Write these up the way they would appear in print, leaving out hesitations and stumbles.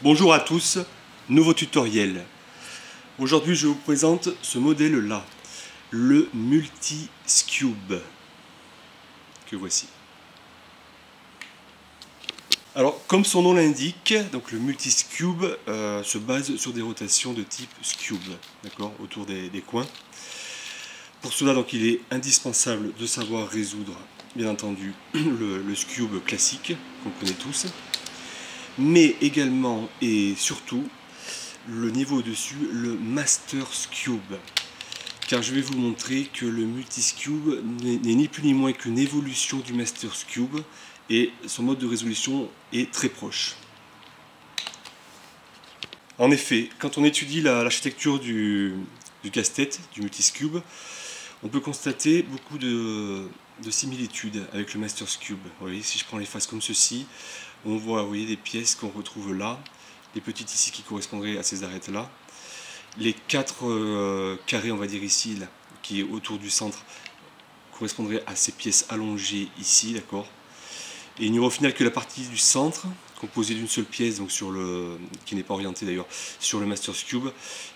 Bonjour à tous, nouveau tutoriel. Aujourd'hui je vous présente ce modèle-là, le Multi-Scube, que voici. Alors comme son nom l'indique, donc le Multi-Scube se base sur des rotations de type Scube, d'accord, autour des coins. Pour cela donc il est indispensable de savoir résoudre, bien entendu, le Scube classique, qu'on connaît tous, mais également et surtout le niveau au-dessus, le Master Scube. Car je vais vous montrer que le Multi-Scube n'est ni plus ni moins qu'une évolution du Master Scube et son mode de résolution est très proche. En effet, quand on étudie l'architecture du casse-tête, du Multi-Scube, on peut constater beaucoup de similitudes avec le Master Scube. Vous voyez, si je prends les faces comme ceci, on voit, vous voyez, des pièces qu'on retrouve là, les petites ici qui correspondraient à ces arêtes-là, les quatre carrés, on va dire ici, là, qui est autour du centre, correspondraient à ces pièces allongées ici, d'accord. Et il n'y aura au final que la partie du centre, composée d'une seule pièce, donc qui n'est pas orientée d'ailleurs, sur le Master Scube,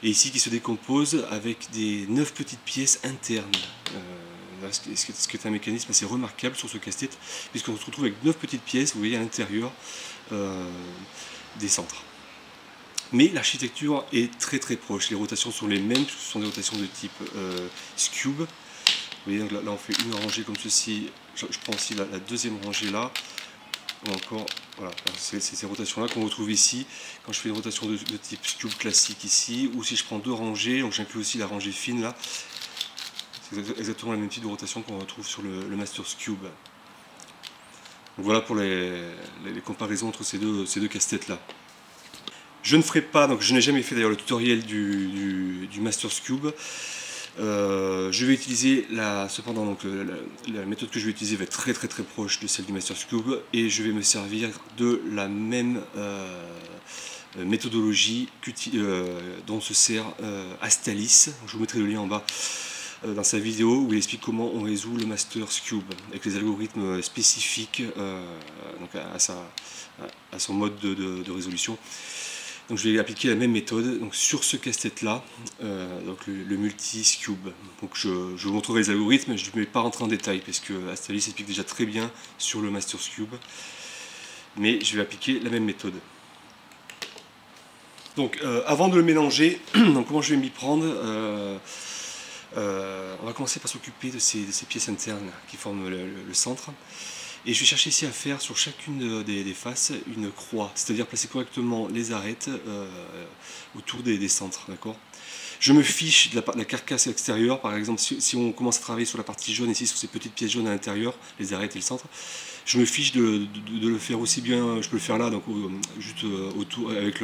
et ici qui se décompose avec des 9 petites pièces internes. Ce qui est un mécanisme assez remarquable sur ce casse-tête, puisqu'on se retrouve avec 9 petites pièces, vous voyez, à l'intérieur des centres. Mais l'architecture est très très proche, les rotations sont les mêmes, ce sont des rotations de type Scube. Vous voyez, donc là on fait une rangée comme ceci, je prends aussi la deuxième rangée là, ou encore, voilà, c'est ces rotations là qu'on retrouve ici, quand je fais une rotation de type Scube classique ici, ou si je prends deux rangées, donc j'inclus aussi la rangée fine là, c'est exactement la même type de rotation qu'on retrouve sur le Master Scube. Donc voilà pour les comparaisons entre ces deux casse-têtes là. Je ne ferai pas, donc je n'ai jamais fait d'ailleurs le tutoriel du Master Scube. Je vais utiliser cependant donc la méthode que je vais utiliser va être très proche de celle du Master Scube et je vais me servir de la même méthodologie dont se sert Astalis. Je vous mettrai le lien en bas dans sa vidéo où il explique comment on résout le Master Scube avec les algorithmes spécifiques donc à son mode de résolution. Donc je vais appliquer la même méthode donc sur ce casse-tête là, donc le Multi-Scube. Donc je vous montrerai les algorithmes, je ne vais pas rentrer en détail parce que Astalis explique déjà très bien sur le Master Scube, mais je vais appliquer la même méthode. Donc avant de le mélanger, donc comment je vais m'y prendre, on va commencer par s'occuper de ces pièces internes qui forment le centre. Et je vais chercher ici à faire sur chacune des faces une croix, c'est-à-dire placer correctement les arêtes autour des centres, d'accord. Je me fiche de la carcasse extérieure, par exemple si on commence à travailler sur la partie jaune ici, sur ces petites pièces jaunes à l'intérieur, les arêtes et le centre, je me fiche de le faire aussi bien, je peux le faire là, donc juste autour, avec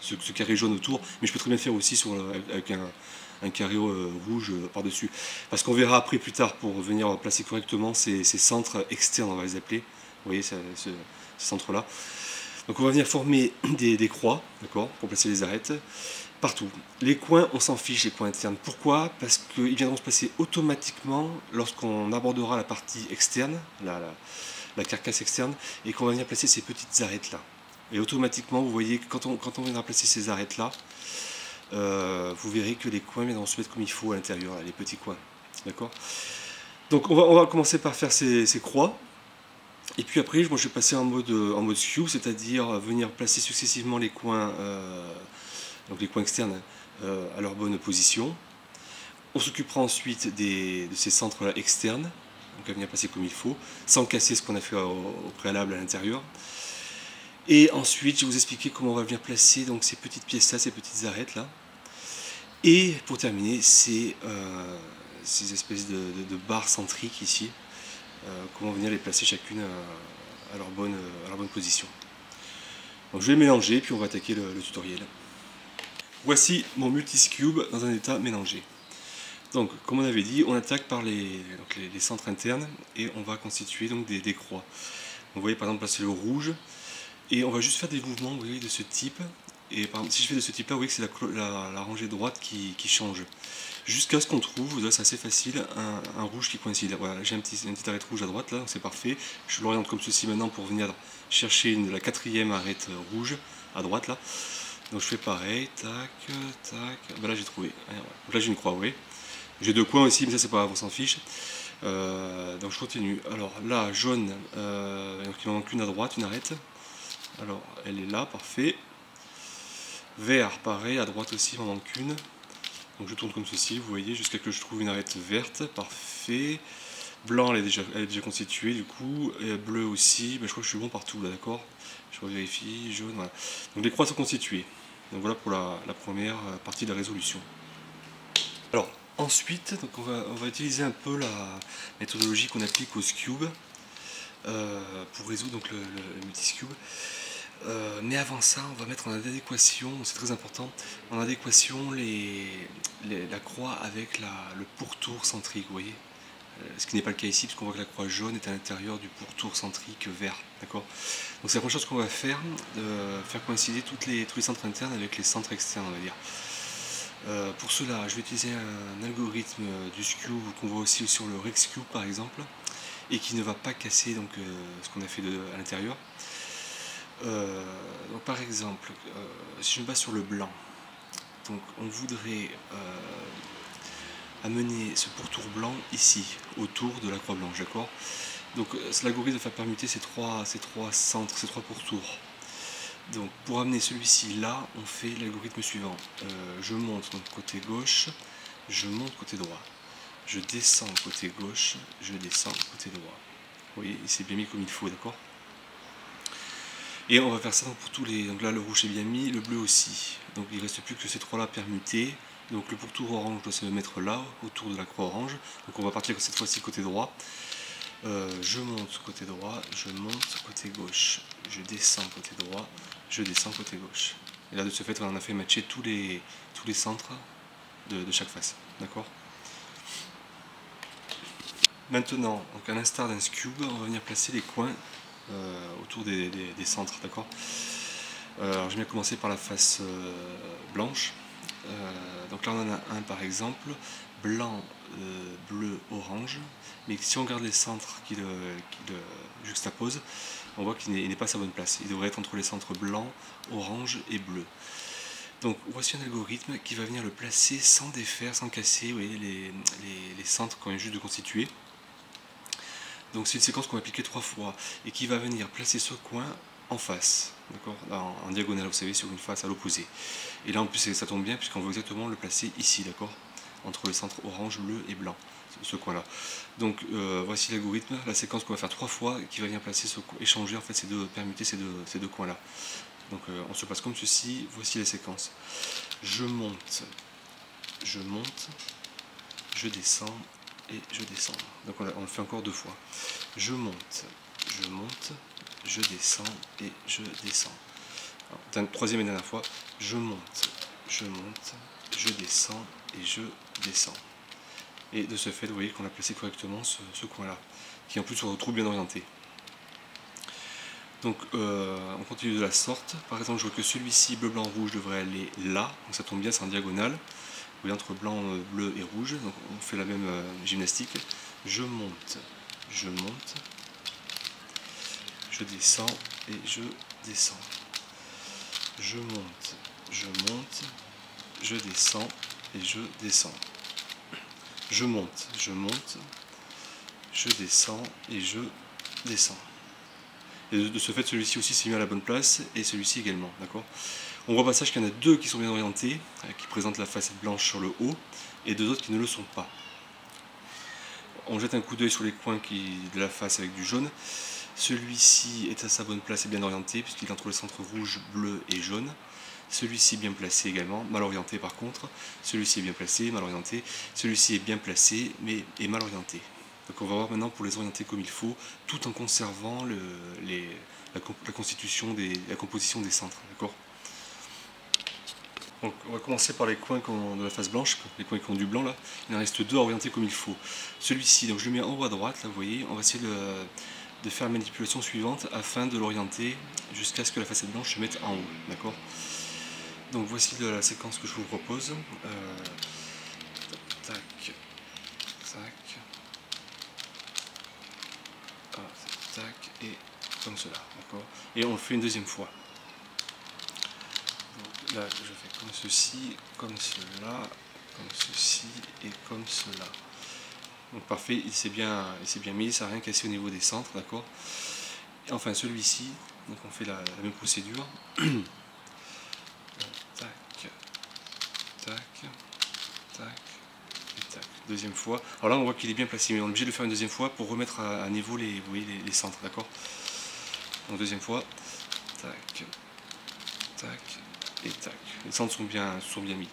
ce carré jaune autour, mais je peux très bien le faire aussi avec un carré rouge par-dessus. Parce qu'on verra après plus tard pour venir placer correctement ces centres externes, on va les appeler. Vous voyez ces centres-là. Donc on va venir former des croix, d'accord, pour placer les arêtes partout. Les coins, on s'en fiche, les coins internes. Pourquoi? Parce qu'ils viendront se placer automatiquement lorsqu'on abordera la partie externe, la carcasse externe, et qu'on va venir placer ces petites arêtes-là. Et automatiquement, vous voyez que quand on viendra placer ces arêtes-là, vous verrez que les coins viendront se mettre comme il faut à l'intérieur, les petits coins. D'accord. Donc on va commencer par faire ces croix. Et puis après, moi, je vais passer en mode Scube, c'est-à-dire venir placer successivement les coins, donc les coins externes à leur bonne position. On s'occupera ensuite de ces centres-là externes, donc à venir placer comme il faut, sans casser ce qu'on a fait au préalable à l'intérieur. Et ensuite, je vais vous expliquer comment on va venir placer donc, ces petites pièces-là, ces petites arêtes-là. Et pour terminer, ces espèces de barres centriques ici, comment venir les placer chacune à leur bonne position. Donc je vais mélanger, puis on va attaquer le tutoriel. Voici mon Multi-Scube dans un état mélangé. Donc, comme on avait dit, on attaque par les centres internes et on va constituer donc des croix. Donc, vous voyez par exemple placer le rouge. Et on va juste faire des mouvements, vous voyez, de ce type. Et par exemple, si je fais de ce type-là, vous voyez que c'est la rangée droite qui change. Jusqu'à ce qu'on trouve, là c'est assez facile, un rouge qui coïncide. Voilà, j'ai une petite arête rouge à droite, là, donc c'est parfait. Je l'oriente comme ceci maintenant pour venir chercher la quatrième arête rouge à droite là. Donc je fais pareil, tac, tac, ben là j'ai trouvé, donc là j'ai une croix, oui. J'ai 2 coins aussi, mais ça c'est pas grave, on s'en fiche. Donc je continue. Alors là, jaune, donc il en manque une à droite, une arête. Alors elle est là, parfait. Vert, pareil, à droite aussi, il m'en manque une. Donc je tourne comme ceci, vous voyez, jusqu'à ce que je trouve une arête verte, parfait. Blanc, elle est déjà constituée, du coup. Et bleu aussi, ben, je crois que je suis bon partout là, d'accord. Je revérifie, jaune, voilà. Donc les croix sont constituées. Donc voilà pour la première partie de la résolution. Alors ensuite, donc on va utiliser un peu la méthodologie qu'on applique au Scube pour résoudre donc, le multiscube. Mais avant ça, on va mettre en adéquation, c'est très important, en adéquation la croix avec le pourtour centrique, vous voyez. Ce qui n'est pas le cas ici, puisqu'on voit que la croix jaune est à l'intérieur du pourtour centrique vert. D'accord. Donc c'est la première chose qu'on va faire, faire coïncider tous les centres internes avec les centres externes, on va dire. Pour cela, je vais utiliser un algorithme du Scube qu'on voit aussi sur le RexCube par exemple, et qui ne va pas casser donc, ce qu'on a fait à l'intérieur. Donc par exemple, si je me base sur le blanc, donc on voudrait amener ce pourtour blanc ici, autour de la croix blanche, d'accord. Donc l'algorithme va faire permuter ces trois centres, ces trois pourtours. Donc pour amener celui-ci là, on fait l'algorithme suivant. Je monte donc côté gauche, je monte côté droit. Je descends côté gauche, je descends côté droit. Vous voyez, il s'est bien mis comme il faut, d'accord. Et on va faire ça donc, pour tous les... Donc là le rouge est bien mis, le bleu aussi. Donc il ne reste plus que ces trois là permutés. Donc le pourtour orange doit se mettre là, autour de la croix orange. Donc on va partir cette fois-ci côté droit. Je monte côté droit, je monte côté gauche, je descends côté droit, je descends côté gauche. Et là de ce fait on a fait matcher tous les centres de chaque face. D'accord. Maintenant, donc à l'instar d'un Scube, on va venir placer les coins autour des centres. D'accord. Alors je vais commencer par la face blanche. Donc là on en a un par exemple, blanc, bleu, orange, mais si on regarde les centres qui le juxtaposent, on voit qu'il n'est pas à sa bonne place. Il devrait être entre les centres blanc, orange et bleu. Donc voici un algorithme qui va venir le placer sans défaire, sans casser, vous voyez, les centres qu'on vient juste de constituer. Donc c'est une séquence qu'on va appliquer 3 fois et qui va venir placer ce coin en face, d'accord, en diagonale, vous savez, sur une face à l'opposé. Et là en plus ça tombe bien puisqu'on veut exactement le placer ici, d'accord, entre le centre orange, bleu et blanc, ce coin là. Donc voici l'algorithme, la séquence qu'on va faire 3 fois qui va venir placer échanger en fait permuter ces deux coins là. Donc on se passe comme ceci, voici la séquence. Je monte, je descends et je descends. Donc on le fait encore 2 fois. Je monte, je descends et je descends. Alors, troisième et dernière fois, je monte, je descends et je descends. Et de ce fait, vous voyez qu'on a placé correctement ce coin-là, qui en plus se retrouve bien orienté. Donc on continue de la sorte. Par exemple, je vois que celui-ci, bleu, blanc, rouge, devrait aller là. Donc ça tombe bien, c'est en diagonale. Vous voyez, entre blanc, bleu et rouge. Donc on fait la même gymnastique. Je monte, je descends et je descends. Je monte, je descends et je descends. Je monte, je descends et je descends. Et de ce fait, celui-ci aussi s'est mis à la bonne place et celui-ci également, d'accord. On voit au passage qu'il y en a 2 qui sont bien orientés, qui présentent la facette blanche sur le haut, et 2 autres qui ne le sont pas. On jette un coup d'œil sur les coins de la face avec du jaune. Celui-ci est à sa bonne place et bien orienté, puisqu'il est entre le centre rouge, bleu et jaune. Celui-ci bien placé également, mal orienté par contre. Celui-ci est bien placé, mal orienté. Celui-ci est bien placé, mais est mal orienté. Donc on va voir maintenant pour les orienter comme il faut, tout en conservant la composition des centres. D'accord. Donc on va commencer par les coins de la face blanche, les coins qui ont du blanc là. Il en reste 2 à orienter comme il faut. Celui-ci, donc je le mets en haut à droite, là vous voyez, on va essayer de faire la manipulation suivante afin de l'orienter jusqu'à ce que la facette blanche se mette en haut. D'accord. Donc voici la séquence que je vous propose. Tac, tac, tac, et comme cela, d'accord. Et on le fait une deuxième fois. là je fais comme ceci, comme cela, comme ceci et comme cela. Donc parfait, il s'est bien mis, ça n'a rien cassé au niveau des centres, d'accord. Et enfin celui-ci, donc on fait la même procédure. Tac, tac, tac, et tac. Deuxième fois. Alors là on voit qu'il est bien placé, mais on est obligé de le faire une deuxième fois pour remettre à niveau les, vous voyez, les centres, d'accord. Donc deuxième fois, tac, tac et tac. Les centres sont bien mis.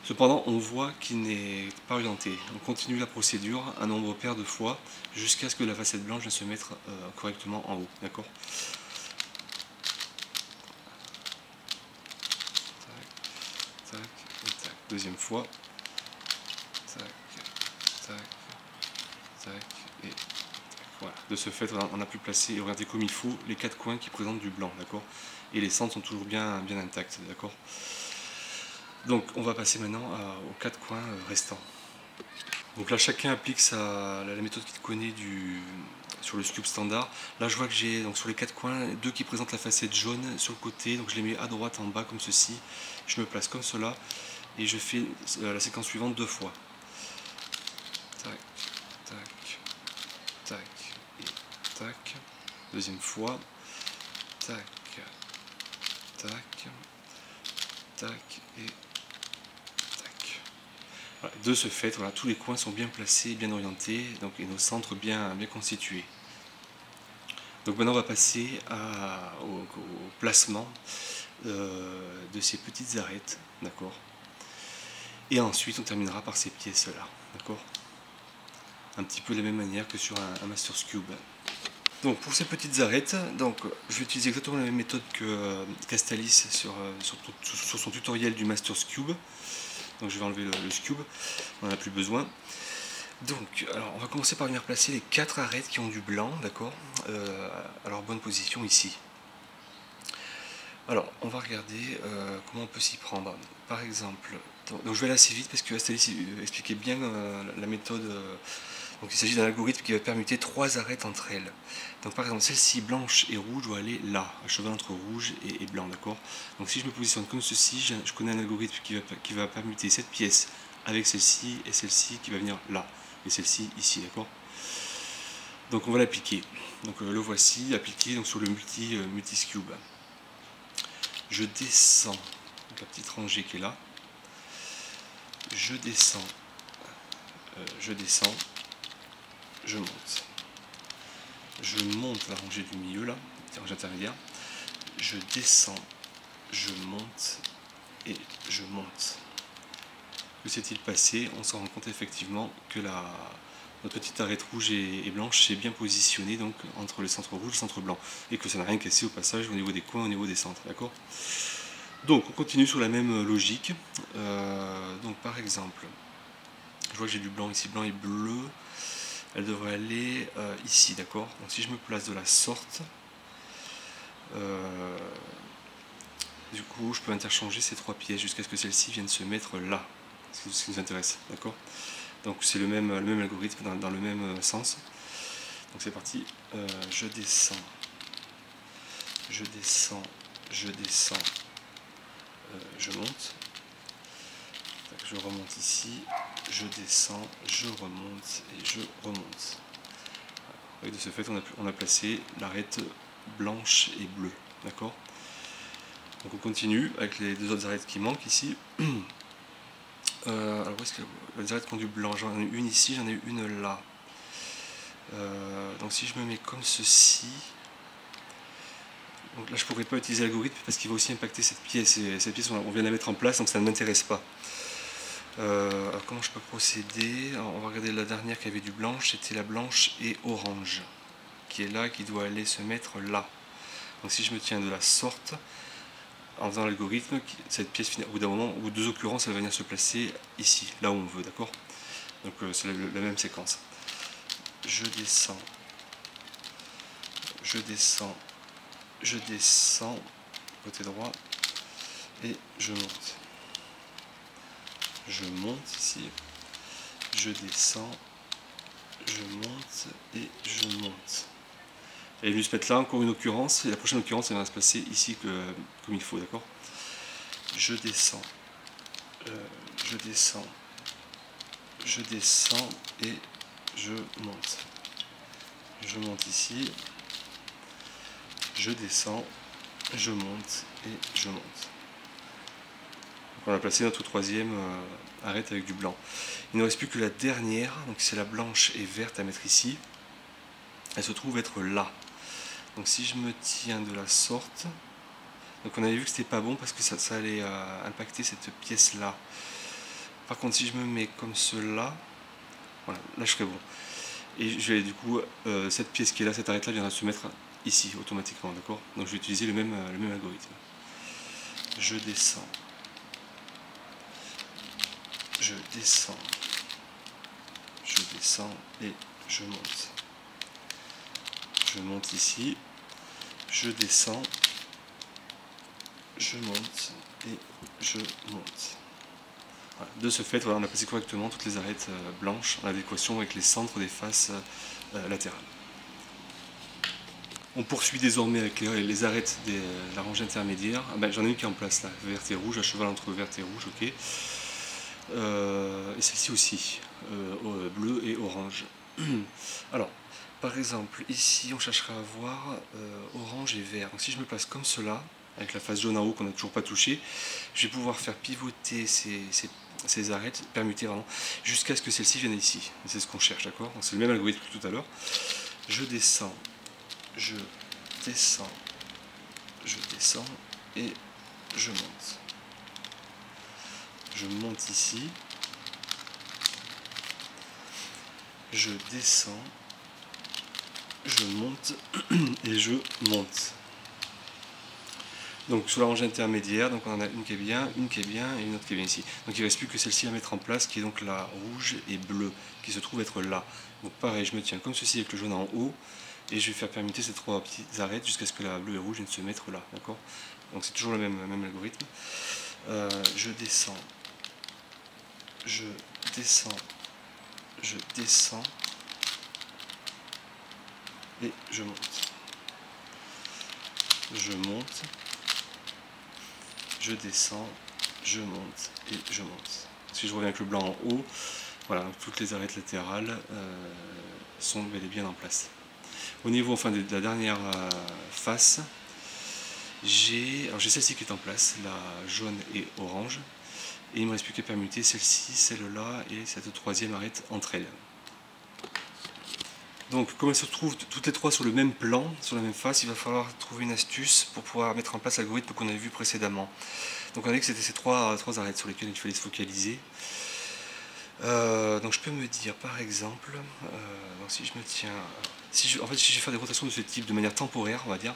Cependant, on voit qu'il n'est pas orienté. On continue la procédure un nombre pair de fois jusqu'à ce que la facette blanche vienne se mettre correctement en haut. D'accord. Tac, tac et tac. Deuxième fois. Tac, tac, tac et tac. Voilà. De ce fait, on a pu placer et orienter comme il faut les quatre coins qui présentent du blanc. D'accord. Et les centres sont toujours bien intacts. D'accord. Donc on va passer maintenant aux quatre coins restants. Donc là chacun applique la méthode qu'il connaît sur le Scube standard. Là je vois que j'ai donc sur les quatre coins deux qui présentent la facette jaune sur le côté, donc je les mets à droite en bas comme ceci. Je me place comme cela et je fais la séquence suivante deux fois. Tac, tac, tac et tac. Deuxième fois. Tac, tac, tac et voilà. De ce fait, voilà, tous les coins sont bien placés, bien orientés, donc, et nos centres bien constitués. Donc maintenant on va passer au placement de ces petites arêtes, d'accord. Et ensuite on terminera par ces pièces-là, d'accord. Un petit peu de la même manière que sur un Masters Cube. Donc pour ces petites arêtes, donc, je vais utiliser exactement la même méthode que Castalis sur son tutoriel du Masters Cube. Donc je vais enlever le Scube, on n'en a plus besoin. Donc, alors on va commencer par venir placer les quatre arêtes qui ont du blanc, d'accord, à leur bonne position ici. Alors, on va regarder comment on peut s'y prendre. Par exemple, donc je vais aller assez vite parce que Astalis expliquait bien la méthode. Donc il s'agit d'un algorithme qui va permuter trois arêtes entre elles. Donc par exemple, celle-ci blanche et rouge doit aller là, à cheval entre rouge et blanc, d'accord. Donc si je me positionne comme ceci, je connais un algorithme qui va permuter cette pièce avec celle-ci et celle-ci qui va venir là, et celle-ci ici, d'accord. Donc on va l'appliquer. Donc le voici appliqué donc, sur le multi-Scube. Je descends, donc la petite rangée qui est là. Je descends, je descends. Je monte. Je monte la rangée du milieu là, la rangée intermédiaire. Je descends, je monte et je monte. Que s'est-il passé? On s'en rend compte effectivement que notre petite arête rouge et blanche s'est bien positionnée donc entre le centre rouge et le centre blanc et que ça n'a rien cassé au passage au niveau des coins, au niveau des centres, d'accord. Donc on continue sur la même logique. Donc par exemple, je vois que j'ai du blanc ici, blanc et bleu. Elle devrait aller ici, d'accord. Donc si je me place de la sorte, du coup je peux interchanger ces trois pièces jusqu'à ce que celle-ci vienne se mettre là, c'est ce qui nous intéresse, d'accord. Donc c'est le même algorithme dans le même sens. Donc c'est parti, je descends, je descends, je descends, je monte, je remonte ici, je descends, je remonte et je remonte. Et de ce fait, on a placé l'arête blanche et bleue, d'accord. Donc on continue avec les deux autres arêtes qui manquent ici. Alors où est-ce que les arêtes qui ont du blanc? J'en ai une ici, j'en ai une là. Donc si je me mets comme ceci, donc là je ne pourrais pas utiliser l'algorithme parce qu'il va aussi impacter cette pièce. Et cette pièce, on vient de la mettre en place, donc ça ne m'intéresse pas. Alors comment je peux procéder? Alors, on va regarder la dernière qui avait du blanche, c'était la blanche et orange, qui est là, qui doit aller se mettre là. Donc si je me tiens de la sorte, en faisant l'algorithme, cette pièce, au bout d'un moment, ou deux occurrences, elle va venir se placer ici, là où on veut, d'accord. Donc c'est la même séquence. Je descends, je descends, je descends, côté droit, et je monte. Je monte ici, je descends, je monte et je monte. Elle est venue se mettre là, encore une occurrence, et la prochaine occurrence elle va se placer ici comme il faut, d'accord. je descends, je descends, je descends et je monte. Je monte ici, je descends, je monte et je monte. Donc on a placé notre troisième arête avec du blanc. Il ne reste plus que la dernière, donc c'est la blanche et verte à mettre ici. Elle se trouve être là. Donc si je me tiens de la sorte, donc on avait vu que c'était pas bon parce que ça allait impacter cette pièce là. Par contre si je me mets comme cela, voilà, là je serai bon. Et je vais du coup, cette pièce qui est là, cette arête là viendra se mettre ici automatiquement, d'accord? Donc je vais utiliser le même algorithme. Je descends, je descends, je descends et je monte. Je monte ici, je descends, je monte et je monte. Voilà. De ce fait, voilà, on a placé correctement toutes les arêtes blanches en adéquation avec les centres des faces latérales. On poursuit désormais avec les arêtes de la rangée intermédiaire. Ah ben, j'en ai une qui est en place là, verte et rouge, à cheval entre verte et rouge, ok. Et celle-ci aussi, bleu et orange. Alors, par exemple, ici on cherchera à voir orange et vert. Donc si je me place comme cela, avec la face jaune en haut qu'on n'a toujours pas touché, je vais pouvoir faire pivoter ces arêtes, permuter vraiment, jusqu'à ce que celle-ci vienne ici. C'est ce qu'on cherche, d'accord? C'est le même algorithme que tout à l'heure. Je descends, je descends, je descends et je monte. Je monte ici, je descends, je monte et je monte. Donc sur la rangée intermédiaire, donc on en a une qui est bien et une autre qui est bien ici. Donc il ne reste plus que celle-ci à mettre en place, qui est donc la rouge et bleue, qui se trouve être là. Donc pareil, je me tiens comme ceci avec le jaune en haut, et je vais faire permuter ces trois petites arêtes jusqu'à ce que la bleue et rouge viennent se mettre là, d'accord? Donc c'est toujours le même algorithme. Je descends, je descends, je descends, et je monte. Je monte, je descends, je monte et je monte. Si je reviens avec le blanc en haut, voilà, toutes les arêtes latérales sont bel et bien en place. Au niveau enfin de la dernière face, j'ai celle-ci qui est en place, la jaune et orange, et il ne me reste plus qu'à permuter celle-ci, celle-là et cette troisième arête entre elles. Donc comme elles se trouvent toutes les trois sur le même plan, sur la même face, il va falloir trouver une astuce pour pouvoir mettre en place l'algorithme qu'on avait vu précédemment. Donc on a dit que c'était ces trois arêtes sur lesquelles il fallait se focaliser. Donc je peux me dire par exemple, donc si je me tiens, si je vais faire des rotations de ce type de manière temporaire, on va dire,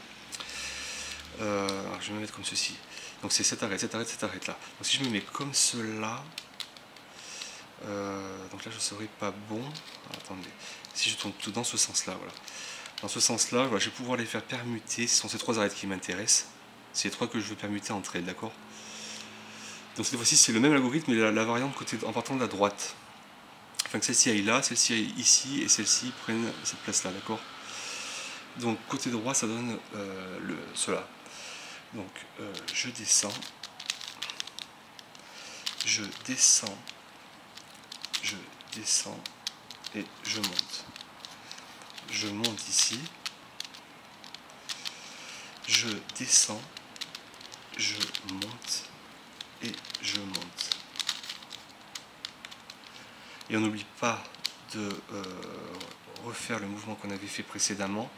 alors je vais me mettre comme ceci. Donc c'est cette arête là. Donc si je me mets comme cela, donc là je ne serai pas bon. Attendez, si je tourne tout dans ce sens là, voilà. Dans ce sens là, voilà, je vais pouvoir les faire permuter. Ce sont ces trois arêtes qui m'intéressent. C'est les trois que je veux permuter entre elles, d'accord? Donc cette fois-ci c'est le même algorithme, mais la variante en partant de la droite. Afin que celle-ci aille là, celle-ci aille ici, et celle-ci prenne cette place là, d'accord? Donc côté droit ça donne cela. Donc je descends, je descends, je descends et je monte. Je monte ici, je descends, je monte et je monte. Et on n'oublie pas de refaire le mouvement qu'on avait fait précédemment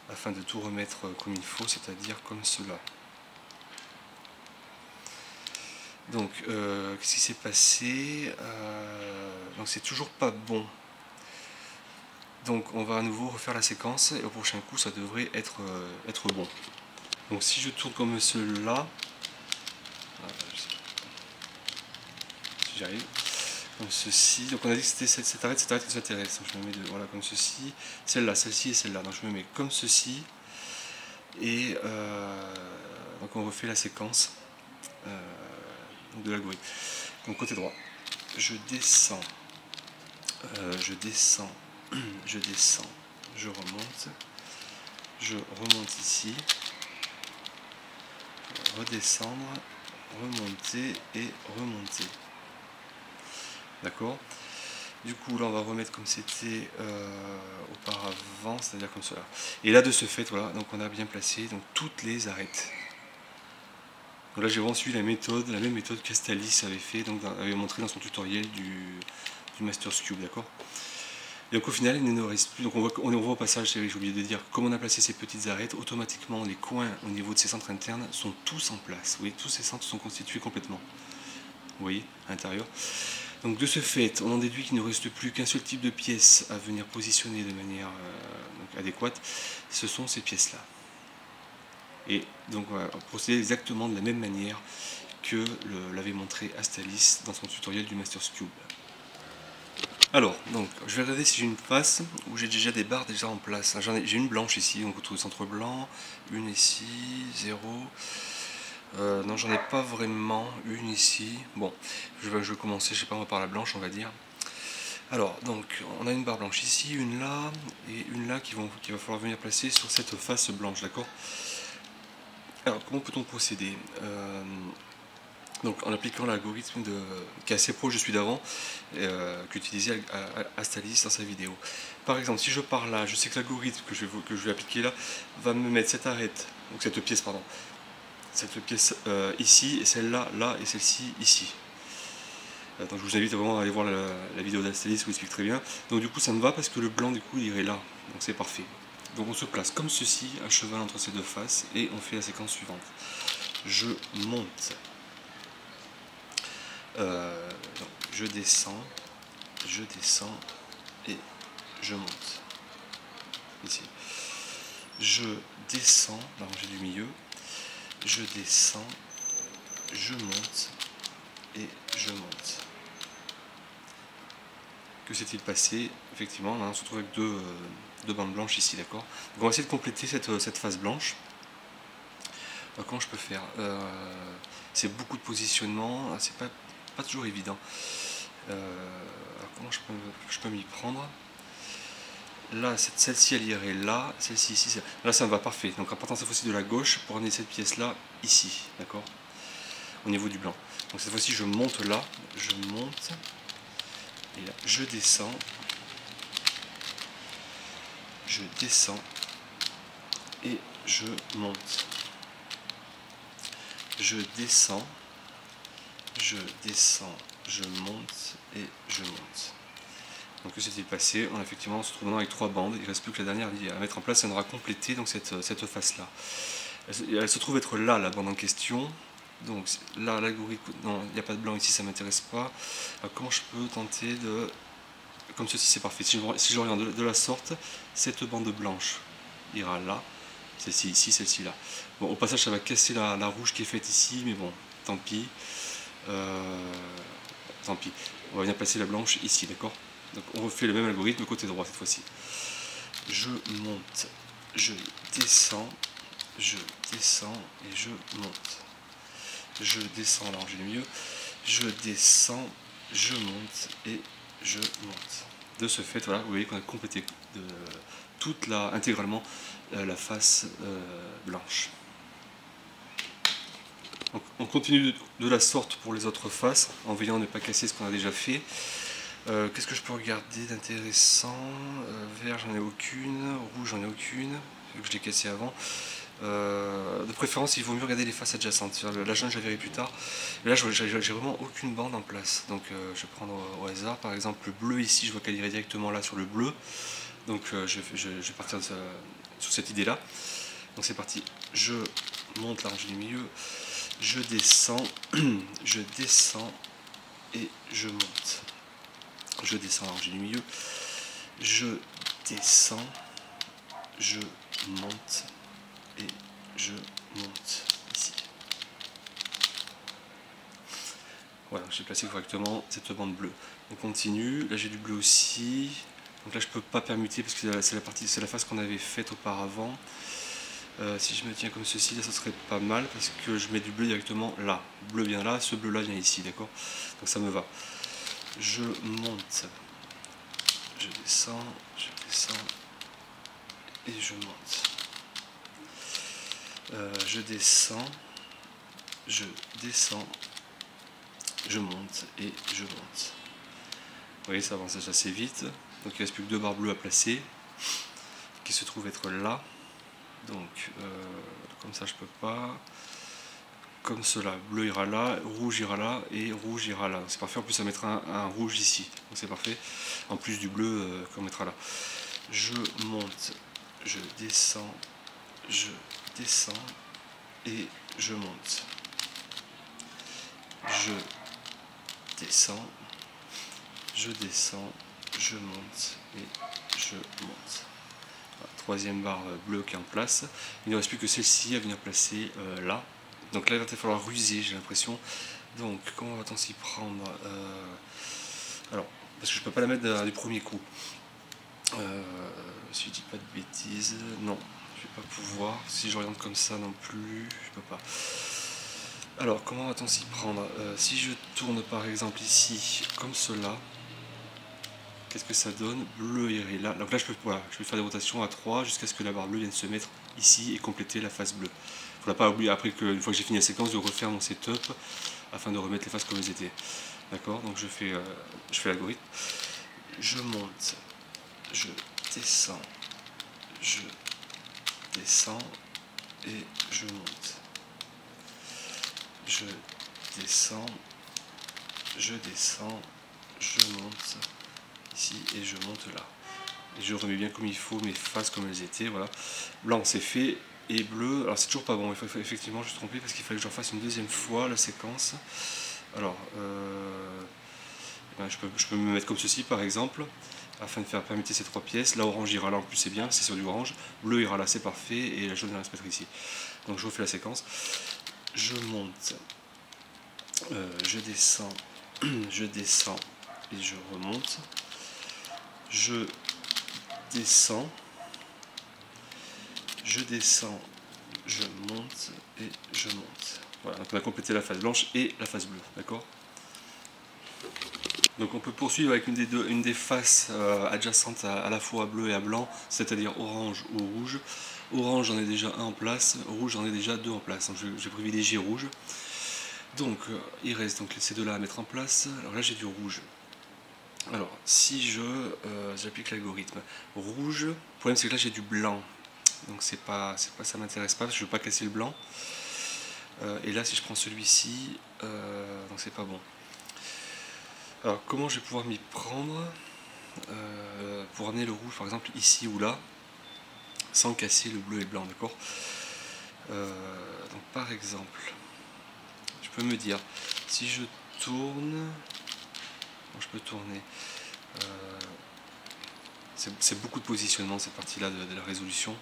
afin de tout remettre comme il faut, c'est-à-dire comme cela. Donc, qu'est-ce qui s'est passé? Donc, c'est toujours pas bon. Donc, on va à nouveau refaire la séquence et au prochain coup, ça devrait être bon. Donc, si je tourne comme cela, si j'arrive, comme ceci. Donc, on a dit que c'était cette arête qui nous intéresse. Donc, je me mets voilà, comme ceci, celle-là, celle-ci et celle-là. Donc, je me mets comme ceci et donc, on refait la séquence. De l'algorithme. Donc côté droit, je descends, je descends, je descends, je remonte ici, redescendre, remonter, monter et remonter. D'accord. Du coup là on va remettre comme c'était auparavant, c'est-à-dire comme cela. Et là de ce fait, voilà, donc on a bien placé donc toutes les arêtes. Donc là j'ai vraiment suivi la même méthode qu'Astalis avait fait, donc avait montré dans son tutoriel du Masters Cube, d'accord. Et donc au final il ne nous reste plus, donc on voit au passage, j'ai oublié de dire, comme on a placé ces petites arêtes, automatiquement les coins au niveau de ces centres internes sont tous en place. Vous voyez, tous ces centres sont constitués complètement. Vous voyez, à l'intérieur. Donc de ce fait, on en déduit qu'il ne reste plus qu'un seul type de pièce à venir positionner de manière adéquate, ce sont ces pièces-là. Et donc on va procéder exactement de la même manière que l'avait montré Astalis dans son tutoriel du Masters Cube. Alors, donc, je vais regarder si j'ai une face où j'ai déjà des barres déjà en place. J'ai une blanche ici, donc on trouve le centre blanc, une ici, 0. Non, j'en ai pas vraiment une ici. Bon, je vais commencer, je sais pas, par la blanche, on va dire. Alors, donc, on a une barre blanche ici, une là, et une là qu'il va falloir venir placer sur cette face blanche, d'accord? Alors, comment peut-on procéder? Donc en appliquant l'algorithme qui est assez proche de celui d'avant, qu'utilisait Astalis dans sa vidéo. Par exemple, si je pars là, je sais que l'algorithme que je vais appliquer là va me mettre cette arête, donc cette pièce, pardon, cette pièce ici, et celle-là, là, et celle-ci, ici. Donc je vous invite vraiment à aller voir la vidéo d'Astalis où il explique très bien. Donc du coup ça me va parce que le blanc du coup il irait là, donc c'est parfait. Donc on se place comme ceci, à cheval entre ces deux faces, et on fait la séquence suivante. Je monte. Donc, je descends et je monte. Ici. Je descends, la rangée du milieu, je descends, je monte et je monte. Que s'est-il passé? Effectivement, là, on se retrouve avec deux bandes blanches ici, d'accord? Donc on va essayer de compléter cette face blanche. Alors, comment je peux faire? C'est beaucoup de positionnement, c'est pas toujours évident. Alors comment je peux m'y prendre? Là, celle-ci elle irait là, celle-ci ici, là ça me va parfait. Donc en partant cette fois-ci de la gauche pour amener cette pièce-là ici, d'accord? Au niveau du blanc. Donc cette fois-ci je monte là, je monte, et là je descends, et je monte. Je descends, je monte et je monte. Donc que s'est-il passé? Effectivement, on se trouve maintenant avec 3 bandes. Il ne reste plus que la dernière à mettre en place. Elle aura complété donc, cette face-là. Elle se trouve être là, la bande en question. Donc là, l'algorithme, non, il n'y a pas de blanc ici, ça ne m'intéresse pas. Alors, comment je peux tenter de... Comme ceci, c'est parfait. Si je regarde de la sorte, cette bande blanche ira là. Celle-ci ici, celle-ci là. Bon, au passage, ça va casser la rouge qui est faite ici, mais bon, tant pis. Tant pis. On va venir placer la blanche ici, d'accord? Donc on refait le même algorithme côté droit cette fois-ci. Je monte, je descends et je monte. Je descends, alors j'ai le mieux. Je descends, je monte et je monte. De ce fait, voilà, vous voyez qu'on a complété intégralement la face blanche. Donc, on continue de la sorte pour les autres faces, en veillant à ne pas casser ce qu'on a déjà fait. Qu'est-ce que je peux regarder d'intéressant? Vert, j'en ai aucune. Rouge, j'en ai aucune, vu que je l'ai cassé avant. De préférence, il vaut mieux regarder les faces adjacentes. La jaune, je la verrai plus tard. Mais là, j'ai vraiment aucune bande en place. Donc, je vais prendre au hasard. Par exemple, le bleu ici, je vois qu'elle irait directement là sur le bleu. Donc, je vais partir sur cette idée-là. Donc, c'est parti. Je monte la rangée du milieu. Je descends, je descends et je monte. Je descends la rangée du milieu, je descends, je monte et je monte ici. Voilà, j'ai placé correctement cette bande bleue. On continue, là j'ai du bleu aussi. Donc là je ne peux pas permuter parce que c'est la face qu'on avait faite auparavant. Si je me tiens comme ceci, là ça serait pas mal parce que je mets du bleu directement là. Bleu vient là, ce bleu là vient ici, d'accord? Donc ça me va. Je monte. Je descends et je monte. Je descends je monte et je monte. Vous voyez, ça avance assez vite. Donc il ne reste plus que 2 barres bleues à placer, qui se trouvent être là. Donc comme ça je peux pas. Comme cela, bleu ira là, rouge ira là et rouge ira là. C'est parfait, en plus ça mettra un rouge ici. Donc c'est parfait. En plus du bleu qu'on mettra là. Je monte, je descends et je monte. Je descends, je monte et je monte. Voilà, troisième barre bleue qui est en place. Il ne reste plus que celle-ci à venir placer là. Donc là il va falloir ruser, j'ai l'impression. Donc comment va-t-on s'y prendre alors, parce que je peux pas la mettre du premier coup. Si je dis pas de bêtises, non, je vais pas pouvoir. Si j'oriente comme ça non plus, je peux pas. Alors, comment va-t-on s'y prendre si je tourne par exemple ici, comme cela, qu'est-ce que ça donne? Bleu irait là. Donc là, voilà, je vais faire des rotations à 3 jusqu'à ce que la barre bleue vienne se mettre ici et compléter la face bleue. Il ne faudra pas oublier après qu'une fois que j'ai fini la séquence de refaire mon setup afin de remettre les faces comme elles étaient. D'accord? Donc je fais l'algorithme. Je monte, je descends et je monte. Je descends, je monte ici et je monte là. Et je remets bien comme il faut mes faces comme elles étaient. Voilà. Blanc c'est fait et bleu. Alors c'est toujours pas bon. Il faut effectivement, je suis trompé parce qu'il fallait que j'en fasse une deuxième fois la séquence. Alors, je peux me mettre comme ceci par exemple, afin de faire permuter ces 3 pièces. Là, orange ira là, en plus c'est bien, c'est sur du orange. Bleu ira là, c'est parfait, et la jaune va se mettre ici. Donc je refais la séquence. Je monte, je descends et je remonte. Je descends, je monte et je monte. Voilà, donc on a complété la face blanche et la face bleue, d'accord? Donc on peut poursuivre avec une des faces adjacentes à la fois à bleu et à blanc, c'est-à-dire orange ou rouge. Orange j'en ai déjà un en place, rouge j'en ai déjà 2 en place, donc je vais privilégier rouge. Donc il reste donc ces deux là à mettre en place. Alors là j'ai du rouge. Alors si j'applique l'algorithme rouge, le problème c'est que là j'ai du blanc, donc ça m'intéresse pas parce que je veux pas casser le blanc. Et là si je prends celui-ci, donc c'est pas bon. Alors comment je vais pouvoir m'y prendre pour amener le rouge par exemple ici ou là sans casser le bleu et le blanc, d'accord? Donc par exemple je peux me dire si je tourne, je peux tourner, c'est beaucoup de positionnement cette partie là de la résolution.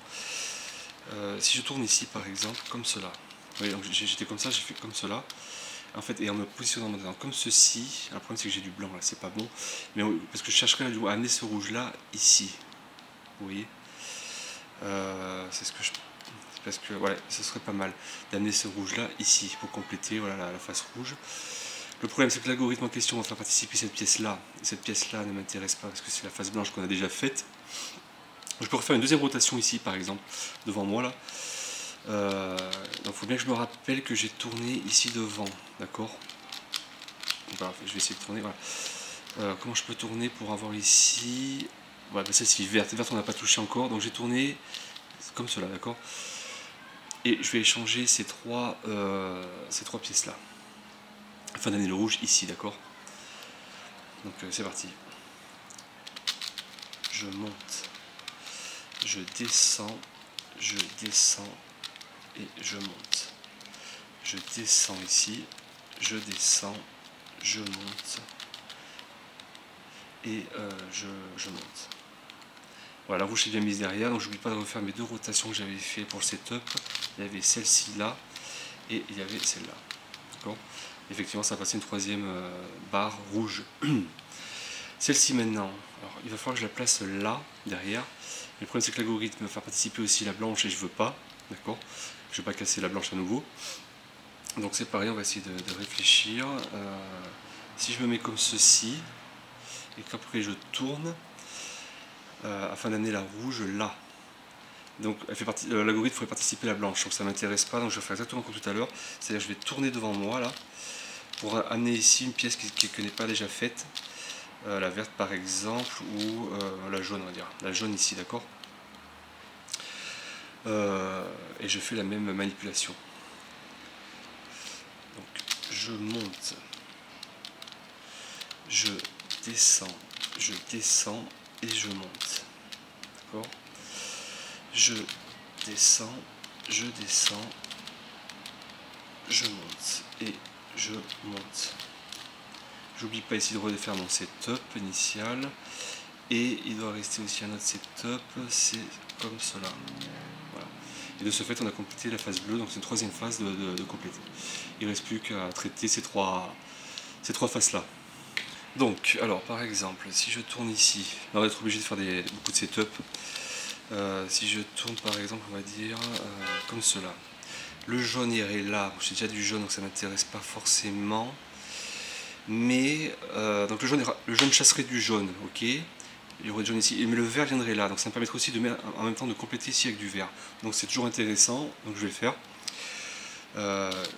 Si je tourne ici par exemple comme cela, oui, donc j'étais comme ça, j'ai fait comme cela en fait, et en me positionnant maintenant comme ceci. Le problème c'est que j'ai du blanc là, c'est pas bon, mais parce que je chercherais à amener ce rouge là ici, vous voyez, c'est ce que je, parce que ouais, ce serait pas mal d'amener ce rouge là ici pour compléter, voilà, la face rouge. Le problème c'est que l'algorithme en question va faire participer cette pièce là, et cette pièce là ne m'intéresse pas parce que c'est la face blanche qu'on a déjà faite. Je peux refaire une deuxième rotation ici par exemple devant moi là. Donc il faut bien que je me rappelle que j'ai tourné ici devant, d'accord? Voilà, je vais essayer de tourner, voilà. Comment je peux tourner pour avoir ici, voilà, bah celle-ci verte on n'a pas touché encore, donc j'ai tourné comme cela, d'accord? Et je vais échanger ces trois pièces là afin d'amener le rouge ici, d'accord? Donc c'est parti. Je monte, je descends et je monte. Je descends ici, je descends, je monte et je monte. Voilà, la rouge est bien mise derrière, donc je n'oublie pas de refaire mes 2 rotations que j'avais fait pour le setup. Il y avait celle-ci là et il y avait celle-là. D'accord? Effectivement, ça a passé une 3e barre rouge. Celle-ci maintenant, alors, il va falloir que je la place là, derrière. Le problème c'est que l'algorithme va faire participer aussi la blanche et je veux pas. D'accord? Je ne veux pas casser la blanche à nouveau. Donc c'est pareil, on va essayer de réfléchir. Si je me mets comme ceci, et qu'après je tourne, afin d'amener la rouge là. Donc l'algorithme ferait participer la blanche, donc ça ne m'intéresse pas, donc je vais faire exactement comme tout à l'heure. C'est-à-dire je vais tourner devant moi là, pour amener ici une pièce qui n'est pas déjà faite, la verte par exemple, ou la jaune, on va dire, la jaune ici, d'accord. Et je fais la même manipulation. Donc je monte, je descends et je monte, d'accord. Je descends, je monte et je monte. J'oublie pas ici de refaire mon setup initial, et il doit rester aussi un autre setup, c'est comme cela. Voilà. Et de ce fait, on a complété la phase bleue, donc c'est une troisième phase de compléter. Il ne reste plus qu'à traiter ces trois faces là. Donc, alors par exemple, si je tourne ici, on va être obligé de faire beaucoup de setup. Si je tourne par exemple, on va dire comme cela. Le jaune irait là, j'ai déjà du jaune donc ça ne m'intéresse pas forcément. Mais donc le jaune chasserait du jaune, ok. Il y aurait du jaune ici, mais le vert viendrait là, donc ça me permettrait aussi de mettre, en même temps de compléter ici avec du vert. Donc c'est toujours intéressant, donc je vais le faire.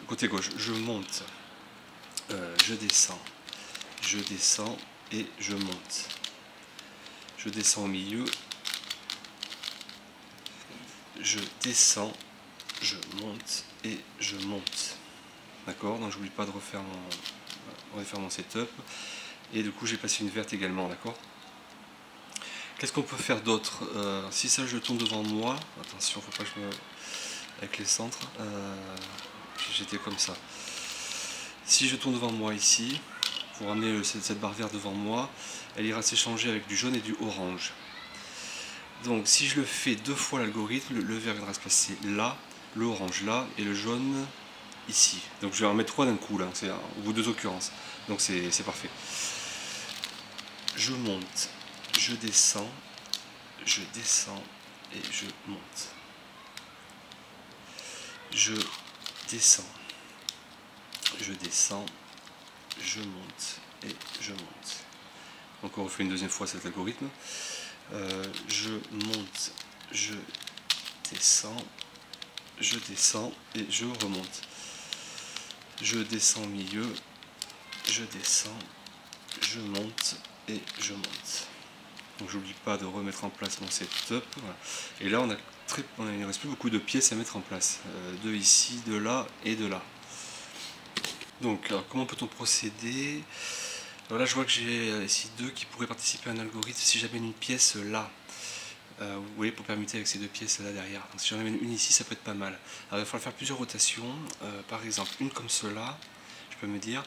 Côté gauche, je monte, je descends et je monte. Je descends au milieu, je descends, je monte et je monte. D'accord, donc j'oublie pas de refaire mon setup. Et du coup j'ai passé une verte également, d'accord. Qu'est-ce qu'on peut faire d'autre? Si ça je tourne devant moi, attention, faut pas que je me... avec les centres, j'étais comme ça. Si je tourne devant moi ici, pour ramener cette barre verte devant moi, elle ira s'échanger avec du jaune et du orange. Donc si je le fais deux fois l'algorithme, le vert viendra se placer là, le orange là et le jaune ici. Donc je vais en mettre trois d'un coup là, c'est au bout de deux occurrences. Donc c'est parfait. Je monte, je descends et je monte. Je descends, je monte et je monte. Donc on refait une deuxième fois cet algorithme. Je monte, je descends et je remonte. Je descends au milieu, je descends, je monte et je monte. Donc j'oublie pas de remettre en place mon setup. Voilà. Et là il ne reste plus beaucoup de pièces à mettre en place. De ici, de là et de là. Donc alors, comment peut-on procéder? Alors là je vois que j'ai ici deux qui pourraient participer à un algorithme si j'amène une pièce là. Vous voyez, pour permuter avec ces deux pièces là derrière. Donc si j'en amène une ici, ça peut être pas mal. Alors il va falloir faire plusieurs rotations. Par exemple, une comme cela, je peux me dire.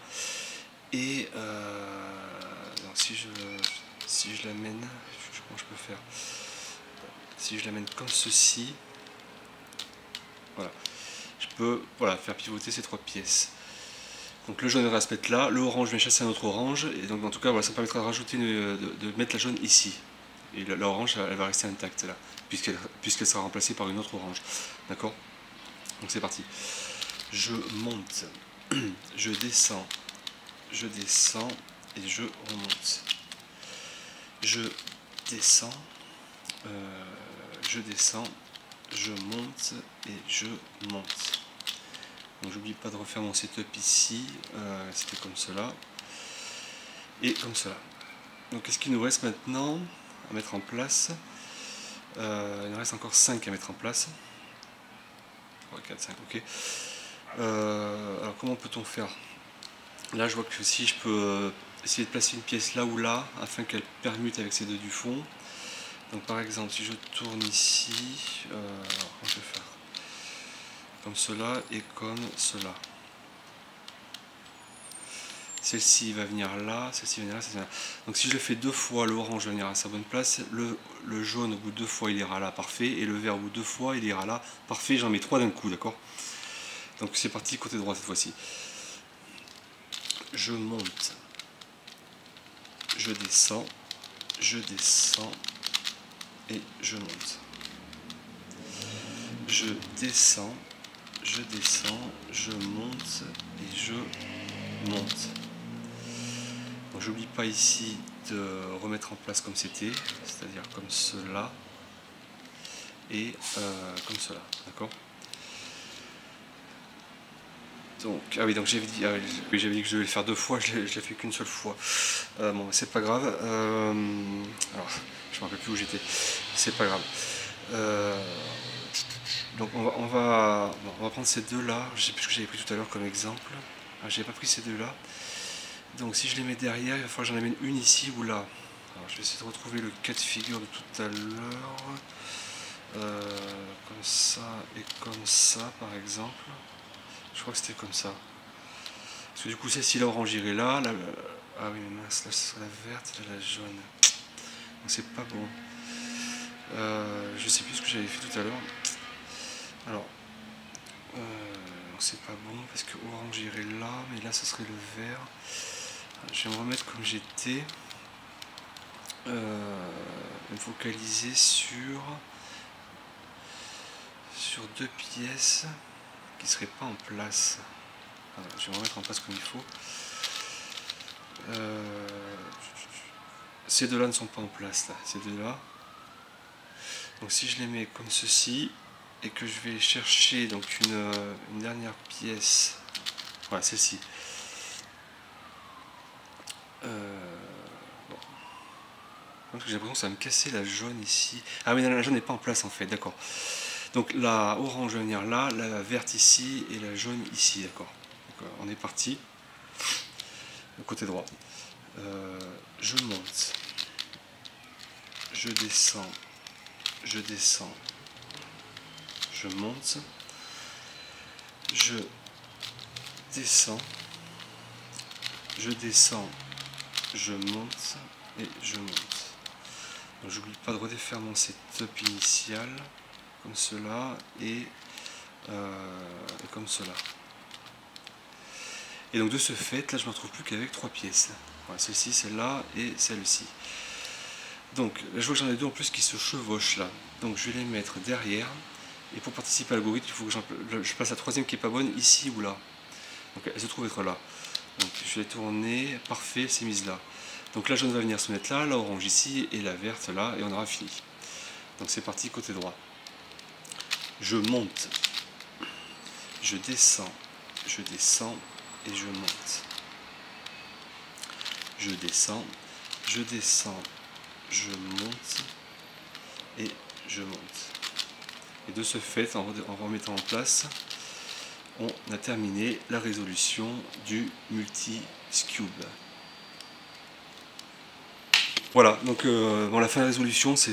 Et donc si je l'amène, comment je peux faire? Si je l'amène comme ceci, voilà, je peux faire pivoter ces trois pièces. Donc le jaune va se mettre là, le orange vient chasser un autre orange, et donc en tout cas voilà, ça me permettra de rajouter de mettre la jaune ici. Et l'orange elle va rester intacte là, puisqu'elle sera remplacée par une autre orange. D'accord? Donc c'est parti. Je monte, je descends et je remonte. Je descends, je monte et je monte. Donc j'oublie pas de refaire mon setup ici, c'était comme cela et comme cela. Donc qu'est-ce qu'il nous reste maintenant à mettre en place? Il nous reste encore 5 à mettre en place. 3, 4, 5, ok. Alors comment peut-on faire? Là je vois que si je peux essayer de placer une pièce là ou là afin qu'elle permute avec ces deux du fond. Donc par exemple si je tourne ici, alors, comment je vais faire? Comme cela et comme cela. Celle-ci va venir là, celle-ci va venir là, celle-ci va venir là. Donc si je le fais deux fois, l'orange va venir à sa bonne place, le jaune au bout de deux fois il ira là, parfait, et le vert au bout de deux fois il ira là, parfait, j'en mets trois d'un coup, d'accord? Donc c'est parti côté droit cette fois-ci. Je monte, je descends et je monte. Je descends, je monte et je monte. Donc j'oublie pas ici de remettre en place comme c'était, c'est-à-dire comme cela et comme cela, d'accord? Donc, ah oui, donc j'avais dit, j'avais dit que je devais le faire 2 fois, je l'ai fait qu'une seule fois. Bon, c'est pas grave. Alors, je me rappelle plus où j'étais. C'est pas grave. Donc on va prendre ces deux là. Je sais plus ce que j'avais pris tout à l'heure comme exemple. Ah, j'avais pas pris ces deux là. Donc si je les mets derrière, il va falloir que j'en amène une ici ou là. Alors je vais essayer de retrouver le cas de figure de tout à l'heure. Comme ça et comme ça par exemple. Je crois que c'était comme ça. Parce que du coup celle-ci là orange irait là. Ah oui mais mince, là ce sera la verte, là la jaune. Donc c'est pas bon. Je sais plus ce que j'avais fait tout à l'heure. Alors, c'est pas bon parce que orange irait là, mais là ce serait le vert. Je vais me remettre comme j'étais. Me focaliser sur 2 pièces qui seraient pas en place. Alors, je vais me remettre en place comme il faut. Ces deux là ne sont pas en place là, ces deux là. Donc si je les mets comme ceci et que je vais chercher donc une dernière pièce, voilà celle-ci. Bon. Parce que j'ai l'impression que ça va me casser la jaune ici. Ah mais non, la jaune n'est pas en place en fait, d'accord. Donc la orange va venir là, la verte ici et la jaune ici, d'accord. On est parti. Le côté droit. Je monte. Je descends. Je descends. Je monte. Je descends. Je descends. Je monte. Et je monte. Donc j'oublie pas de redéfaire mon setup initial. Comme cela et comme cela. Et donc de ce fait, là je ne me retrouve plus qu'avec 3 pièces. Voilà, celle-ci, celle-là et celle-ci. Donc là je vois que j'en ai 2 en plus qui se chevauchent là. Donc je vais les mettre derrière. Et pour participer à l'algorithme, il faut que je place la troisième qui n'est pas bonne ici ou là. Donc elle se trouve être là. Donc je vais tourner, parfait, c'est mise là. Donc la jaune va venir se mettre là, la orange ici et la verte là et on aura fini. Donc c'est parti côté droit. Je monte, je descends et je monte. Je descends, je monte et je monte. Et de ce fait, en remettant en place, on a terminé la résolution du multi-cube. Voilà, donc bon, la fin de la résolution c'est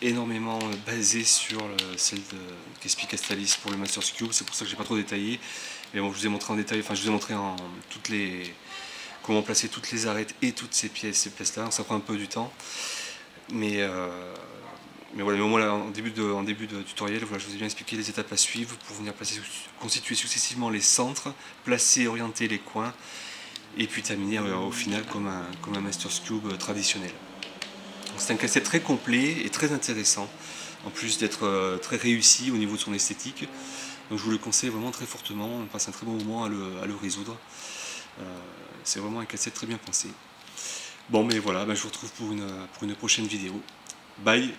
énormément basé sur celle qu'explique Astalis pour le Masters Cube, c'est pour ça que j'ai pas trop détaillé. Mais bon, je vous ai montré en détail, enfin je vous ai montré comment placer toutes les arêtes et toutes ces pièces là, ça prend un peu du temps. Mais voilà, mais au moins là, en début de tutoriel, voilà, je vous ai bien expliqué les étapes à suivre pour venir constituer successivement les centres, placer et orienter les coins. Et puis terminer au final comme un Masters Cube traditionnel. C'est un casse-tête très complet et très intéressant, en plus d'être très réussi au niveau de son esthétique. Donc je vous le conseille vraiment très fortement, on passe un très bon moment à le résoudre. C'est vraiment un casse-tête très bien pensé. Bon mais voilà, je vous retrouve pour une prochaine vidéo. Bye!